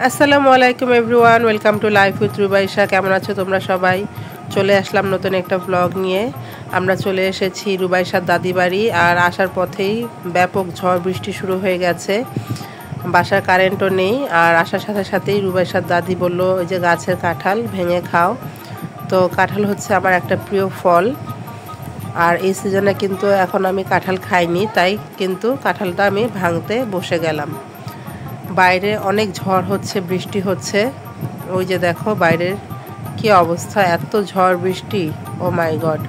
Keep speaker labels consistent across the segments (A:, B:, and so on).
A: আসসালামু আলাইকুম everyone, welcome to life with Rubaisha. কেমন আছো তোমরা সবাই? চলে আসলাম নতুন একটা ব্লগ নিয়ে। আমরা চলে এসেছি রুবাইশার দাদি বাড়ি। আর আসার পথেই ব্যাপক ঝড় বৃষ্টি শুরু হয়ে গেছে, বাসার কারেন্টও নেই। আর আসার সাথে সাথেই রুবাইশার দাদি বলল, ওই যে গাছের কাঁঠাল ভেঙে খাও। তো কাঁঠাল হচ্ছে আমার একটা প্রিয় ফল, আর এই সিজনে কিন্তু এখন আমি কাঁঠাল খাইনি, তাই কিন্তু কাঁঠালটা আমি ভাঙতে বসে গেলাম। বাইরে অনেক ঝড় হচ্ছে, বৃষ্টি হচ্ছে। ওই যে দেখো বাইরের কি অবস্থা, এত ঝড় বৃষ্টি, ও মাই গড।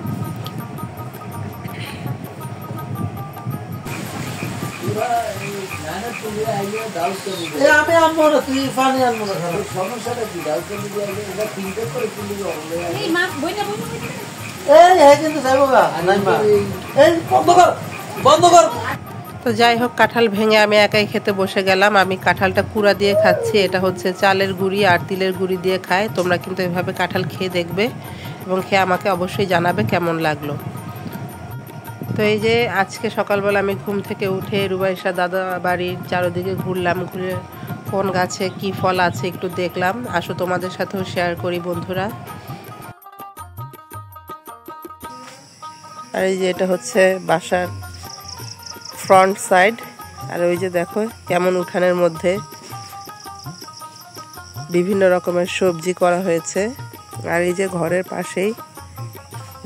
A: তো যাই হোক, কাঁঠাল ভেঙে আমি একাই খেতে বসে গেলাম। আমি কাঁঠালটা কুড়া দিয়ে খাচ্ছি। এটা হচ্ছে চালের গুঁড়ি আর তিলের গুঁড়ি দিয়ে খায়। তোমরা কিন্তু এভাবে কাঁঠাল খেয়ে দেখবে এবং খেয়ে আমাকে অবশ্যই জানাবে কেমন লাগলো। তো এই যে আজকে সকালবেলা আমি ঘুম থেকে উঠে রুবাইশা দাদা বাড়ির চারদিকে ঘুরলাম, ঘুরে কোন গাছে কি ফল আছে একটু দেখলাম। আসো তোমাদের সাথেও শেয়ার করি বন্ধুরা। আর এই যে এটা হচ্ছে বাসার ফ্রন্ট সাইড। আর ওই যে দেখো কেমন উঠানের মধ্যে বিভিন্ন রকমের সবজি করা হয়েছে। আর এই যে ঘরের পাশেই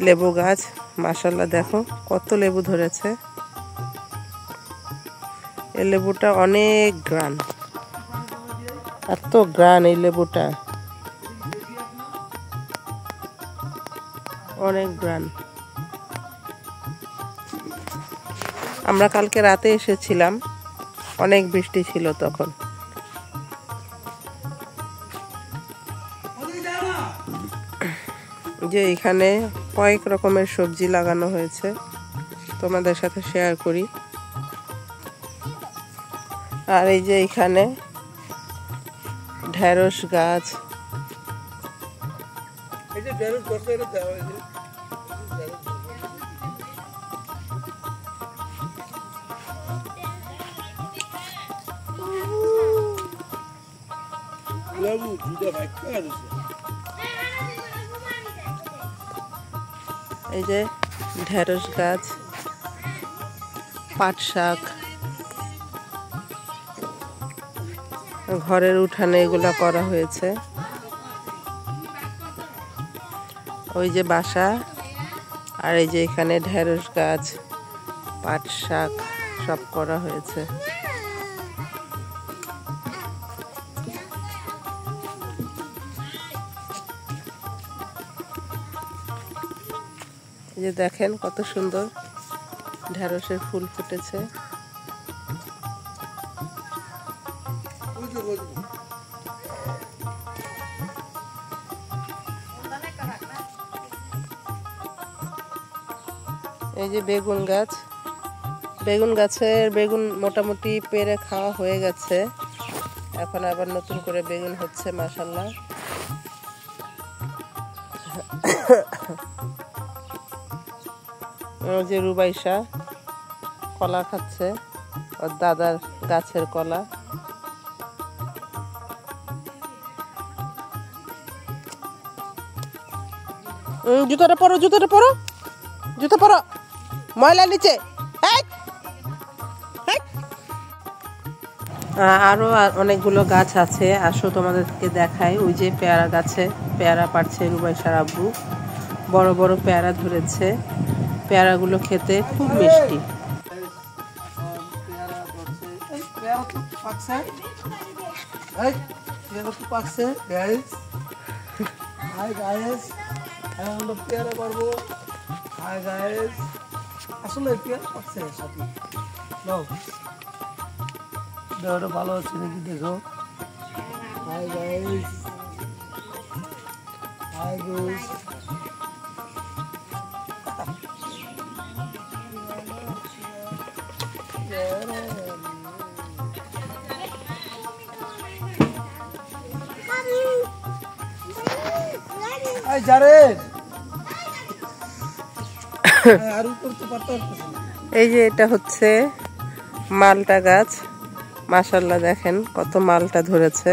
A: লেবু গাছ, মাশাআল্লাহ দেখো কত লেবু ধরেছে। এই লেবুটা অনেক গ্রান, এত গ্রান এই লেবুটা, অনেক গ্রান। আমরা কালকে রাতে এসেছিলাম, অনেক বৃষ্টি ছিল তখন। যে এখানে কয়েক রকমের সবজি লাগানো হয়েছে, তোমাদের সাথে শেয়ার করি। আর এই যে এখানে ঢেঁড়স গাছ, এই যে ঢেঁড়স গাছ, পাট শাক, ঘরের উঠানে এগুলা করা হয়েছে। ওই যে বাসা, আর এই যে এখানে ঢেঁড়স গাছ, পাট শাক সব করা হয়েছে। এই যে দেখেন কত সুন্দর ঢেঁড়সের ফুল ফুটেছে। এই যে বেগুন গাছ, বেগুন গাছের বেগুন মোটামুটি পেরে খাওয়া হয়ে গেছে, এখন আবার নতুন করে বেগুন হচ্ছে মাশাআল্লাহ। যে রুবাইশা কলা খাচ্ছে, ওর দাদার গাছের কলা। জুতোটা পরো, জুতোটা পরো, জুতো পরো, ময়লা নিচে। আরো অনেকগুলো গাছ আছে, আসো তোমাদেরকে দেখাই। ওই যে পেয়ারা গাছে পেয়ারা পাড়ছে রুবাইশার আব্বু, বড় বড় পেয়ারা ধরেছে। পেয়ারাগুলো খেতে খুব মিষ্টি।
B: ভালো আছে নাকি দেখো। Hi guys, hi guys. I জারেদ আর উপর তো পাতা উঠতেছে।
A: এই যে এটা হচ্ছে মালটা গাছ, মাশাআল্লাহ দেখেন কত মালটা ধরেছে।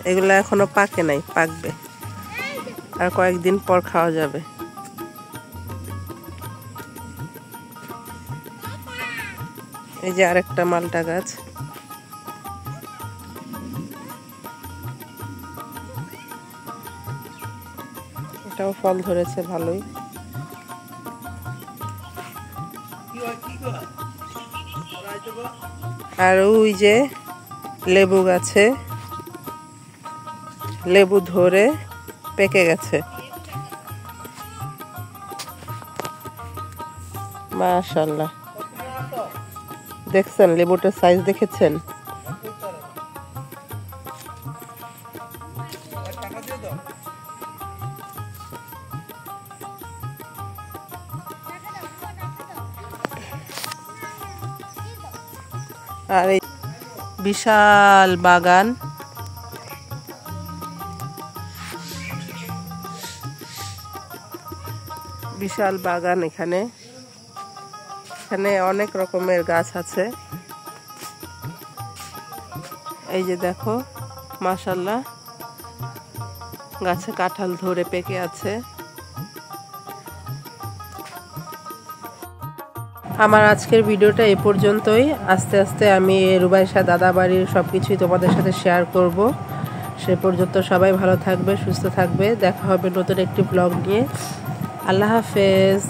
A: এগুলো এখনো পাকে নাই, পাকবে আর কয়েকদিন পর খাওয়া যাবে। এই যে আরেকটা মালটা গাছ, এটাও ফল ধরেছে ভালোই। আর ওই যে লেবু গাছে লেবু ধরে পেকে গেছে, মাশাআল্লাহ। দেখছেন লেবুটার সাইজ দেখেছেন? আর এই বিশাল বাগান, বিশাল বাগান। এখানে অনেক রকমের গাছ আছে। এই যে দেখো মাশাআল্লাহ, গাছে কাঁঠাল ধরে পেকে আছে। আমার আজকের ভিডিওটা এ পর্যন্তই। আস্তে আস্তে আমি রুবাইশা দাদা বাড়ির সব কিছুই তোমাদের সাথে শেয়ার করব। সে পর্যন্ত সবাই ভালো থাকবে, সুস্থ থাকবে। দেখা হবে নতুন একটি ব্লগ নিয়ে। আল্লাহ হাফেজ।